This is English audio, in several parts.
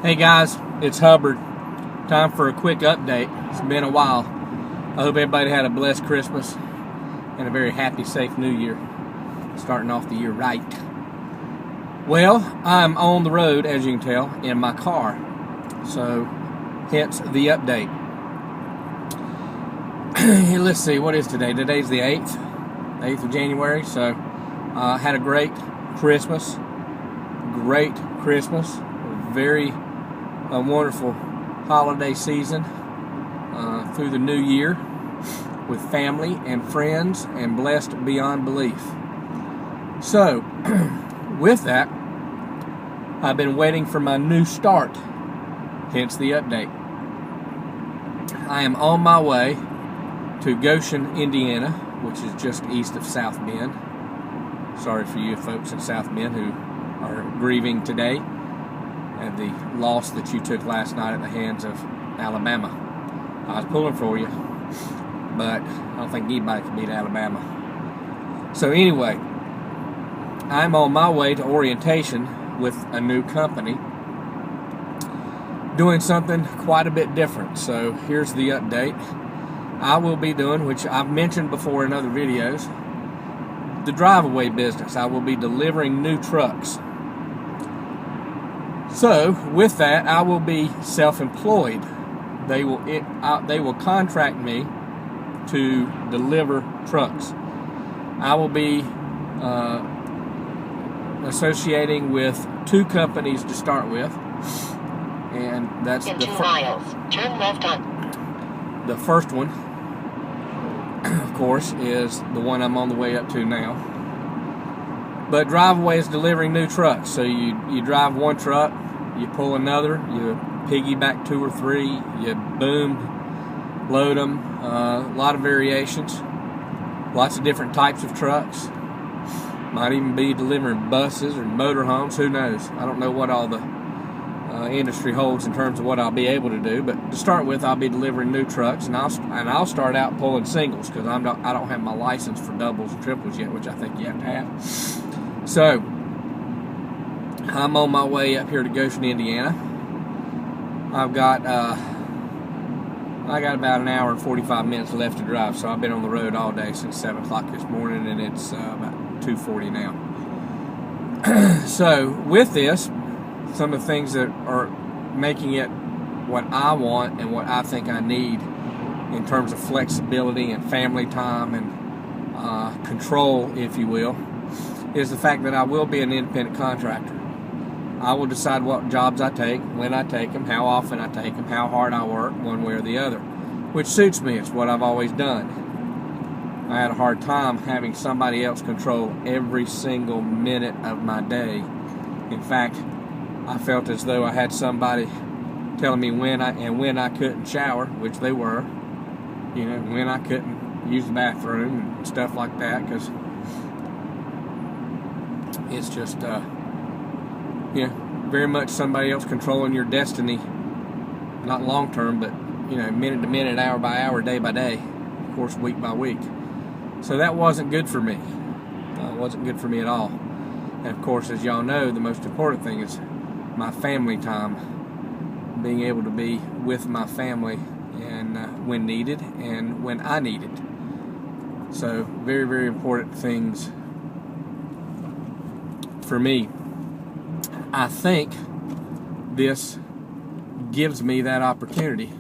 Hey guys, it's Hubbard. Time for a quick update. It's been a while. I hope everybody had a blessed Christmas and a very happy, safe New Year. Starting off the year right. Well, I'm on the road, as you can tell, in my car. So, hence the update. Let's see, what is today? Today's the 8th of January. So, had a great Christmas. Very wonderful holiday season through the new year with family and friends and blessed beyond belief. So, with that, I've been waiting for my new start, hence the update. I am on my way to Goshen, Indiana, which is just east of South Bend. Sorry for you folks in South Bend who are grieving today at the loss that you took last night at the hands of Alabama. I was pulling for you, but I don't think anybody can beat Alabama. So anyway, I'm on my way to orientation with a new company, doing something quite a bit different. So here's the update. I will be doing, which I've mentioned before in other videos, the drive-away business. I will be delivering new trucks. So, with that, I will be self-employed. They will contract me to deliver trucks. I will be associating with two companies to start with, and that's in 2 miles. Turn left on. The first one, of course, is the one I'm on the way up to now. But drive-away is delivering new trucks. So you drive one truck, you pull another, you piggyback 2 or 3, you boom, load them. A lot of variations, lots of different types of trucks. Might even be delivering buses or motorhomes. Who knows? I don't know what all the industry holds in terms of what I'll be able to do. But to start with, I'll be delivering new trucks, and I'll start out pulling singles because I don't have my license for doubles and triples yet, which I think you have to have. So, I'm on my way up here to Goshen, Indiana. I've got about an hour and 45 minutes left to drive, so I've been on the road all day since 7 o'clock this morning, and it's about 2:40 now. So, with this, some of the things that are making it what I want and what I think I need in terms of flexibility and family time and control, if you will, is the fact that I will be an independent contractor. I will decide what jobs I take, when I take them, how often I take them, how hard I work, one way or the other, which suits me. It's what I've always done. I had a hard time having somebody else control every single minute of my day. In fact, I felt as though I had somebody telling me when I couldn't shower, which they were, when I couldn't use the bathroom and stuff like that, because it's just, very much somebody else controlling your destiny, not long term, but, minute to minute, hour by hour, day by day, of course, week by week. So that wasn't good for me. It wasn't good for me at all. And of course, as y'all know, the most important thing is my family time, being able to be with my family and when needed and when I need it. So very, very important things for me. I think this gives me that opportunity.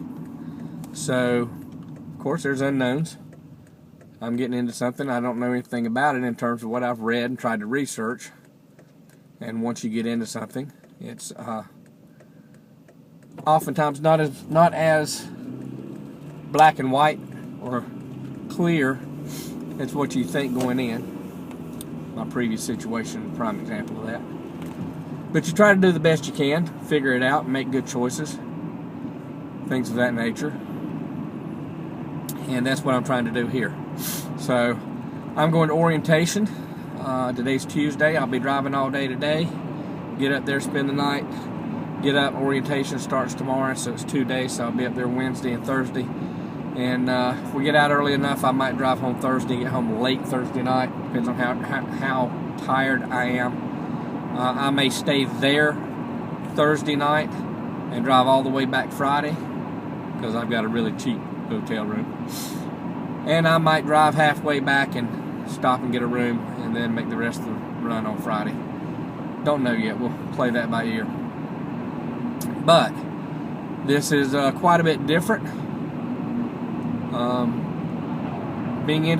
So, of course, there's unknowns. I'm getting into something I don't know anything about it in terms of what I've read and tried to research. And once you get into something, it's oftentimes not as black and white or clear as what you think going in. My previous situation is a prime example of that. But you try to do the best you can, figure it out, make good choices, things of that nature. And that's what I'm trying to do here. So, I'm going to orientation. Today's Tuesday. I'll be driving all day today. Get up there, spend the night. Get up, orientation starts tomorrow, so it's 2 days, so I'll be up there Wednesday and Thursday. And if we get out early enough, I might drive home Thursday, get home late Thursday night. Depends on how tired I am. I may stay there Thursday night and drive all the way back Friday because I've got a really cheap hotel room. And I might drive halfway back and stop and get a room and then make the rest of the run on Friday. Don't know yet. We'll play that by ear. But this is quite a bit different. Being an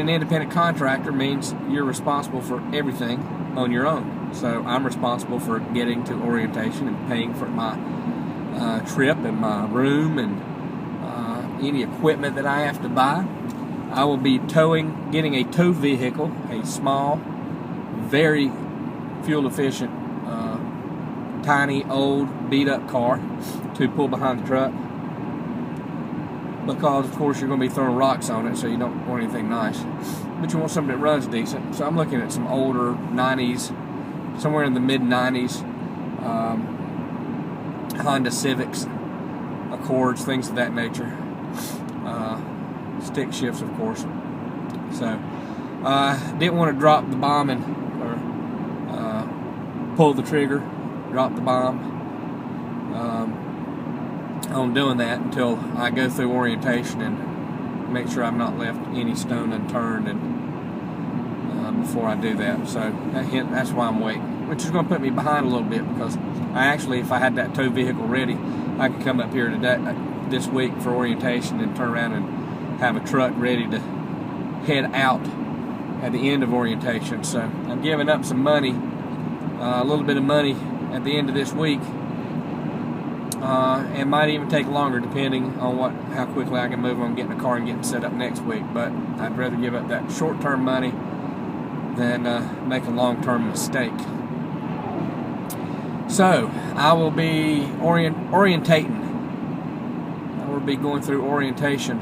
independent contractor means you're responsible for everything on your own. So I'm responsible for getting to orientation and paying for my trip and my room and any equipment that I have to buy. I will be getting a tow vehicle, a small, very fuel efficient, tiny, old, beat up car to pull behind the truck. Because of course you're going to be throwing rocks on it, so you don't want anything nice, but you want something that runs decent. So I'm looking at some older 90s, somewhere in the mid 90s, Honda Civics, Accords, things of that nature, stick shifts of course. So didn't want to drop the bomb or pull the trigger, drop the bomb on doing that until I go through orientation and make sure I've not left any stone unturned and before I do that. So that's why I'm waiting, which is going to put me behind a little bit because if I had that tow vehicle ready, I could come up here this week for orientation and turn around and have a truck ready to head out at the end of orientation. So I'm giving up some money, a little bit of money at the end of this week. And might even take longer depending on how quickly I can move on getting a car and getting set up next week. But I'd rather give up that short-term money than make a long-term mistake. So I will be orientating. I will be going through orientation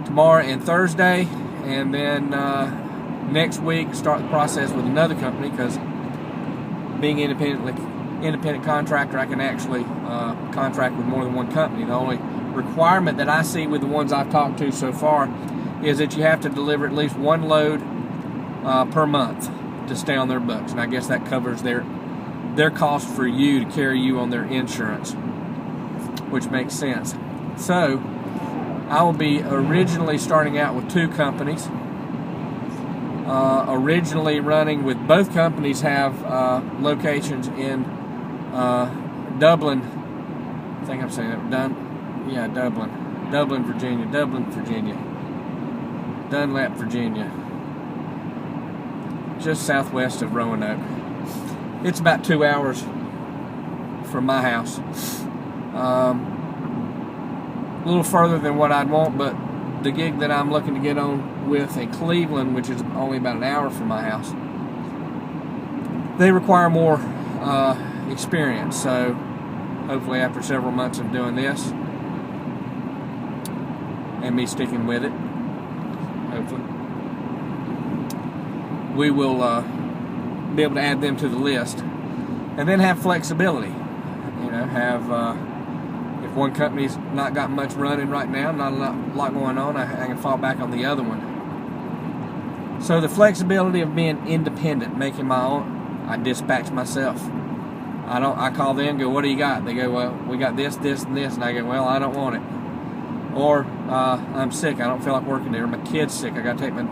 tomorrow and Thursday, and then next week start the process with another company because being independent contractor, I can actually contract with more than one company. The only requirement that I see with the ones I've talked to so far is that you have to deliver at least one load per month to stay on their books, and I guess that covers their cost for you to carry you on their insurance, which makes sense. So I will be originally starting out with two companies. Originally running with both companies have locations in Dublin. I think I'm saying that. Dublin, Virginia. Dunlap, Virginia. Just southwest of Roanoke. It's about 2 hours from my house. A little further than what I'd want, but the gig that I'm looking to get on with in Cleveland, which is only about an hour from my house, they require more experience. So hopefully after several months of doing this and me sticking with it, hopefully we will be able to add them to the list and then have flexibility. If one company's not got much running right now, not a lot going on, I can fall back on the other one. So the flexibility of being independent, making my own, I dispatch myself. I call them and go, what do you got? They go, well, we got this, this, and this. And I go, well, I don't want it. Or I'm sick, I don't feel like working there. My kid's sick, I got to take my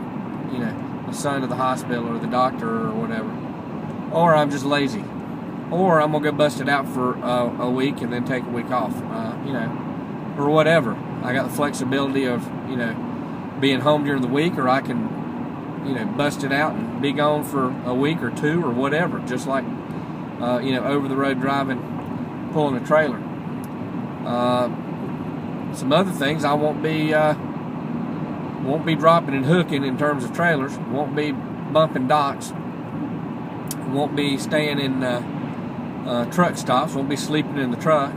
son to the hospital or the doctor or whatever. Or I'm just lazy. Or I'm going to go bust it out for a week and then take a week off, or whatever. I got the flexibility of, being home during the week, or I can, bust it out and be gone for a week or two or whatever, just like, over the road driving, pulling a trailer. Some other things, I won't be dropping and hooking in terms of trailers, won't be bumping docks, won't be staying in truck stops, won't be sleeping in the truck,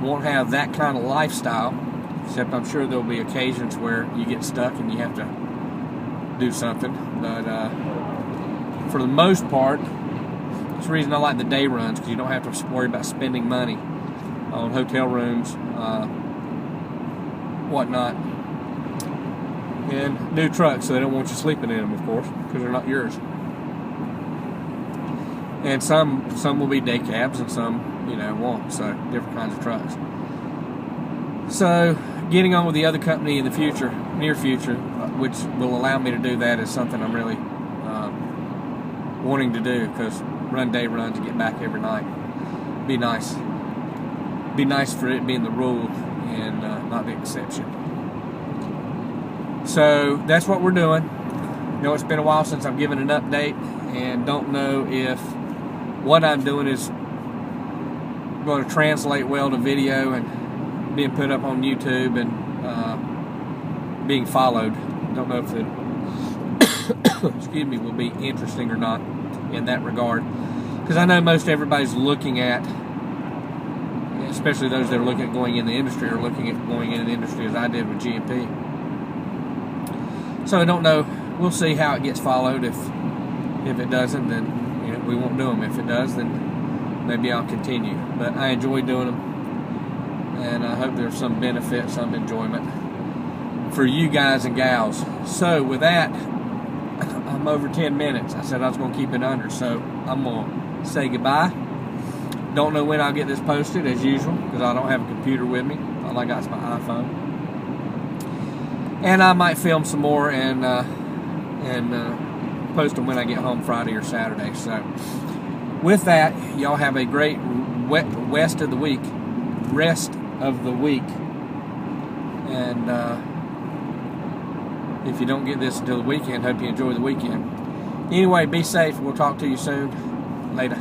won't have that kind of lifestyle, except I'm sure there'll be occasions where you get stuck and you have to do something, but for the most part, that's the reason I like the day runs, because you don't have to worry about spending money on hotel rooms, whatnot, and new trucks, so they don't want you sleeping in them, of course, because they're not yours. And some will be day cabs, and some, won't. So different kinds of trucks. So getting on with the other company in the future, near future, which will allow me to do that, is something I'm really wanting to do, because run day runs and get back every night. Be nice. Be nice for it being the rule and not the exception. So that's what we're doing. It's been a while since I've given an update, and don't know if what I'm doing is going to translate well to video and being put up on YouTube and being followed. Don't know if it will be interesting or not in that regard, because I know most everybody's looking at, especially those that are looking at going in the industry, or looking at going into the industry as I did with GMP. So I don't know. We'll see how it gets followed. If it doesn't, then we won't do them. If it does, then maybe I'll continue. But I enjoy doing them, and I hope there's some benefit, some enjoyment for you guys and gals. So with that, I'm over 10 minutes. I said I was going to keep it under, so I'm going to say goodbye. Don't know when I'll get this posted, as usual, because I don't have a computer with me. All I got is my iPhone. And I might film some more and post them when I get home Friday or Saturday. So with that, y'all have a great rest of the week. And if you don't get this until the weekend, hope you enjoy the weekend. Anyway, be safe. We'll talk to you soon. Later.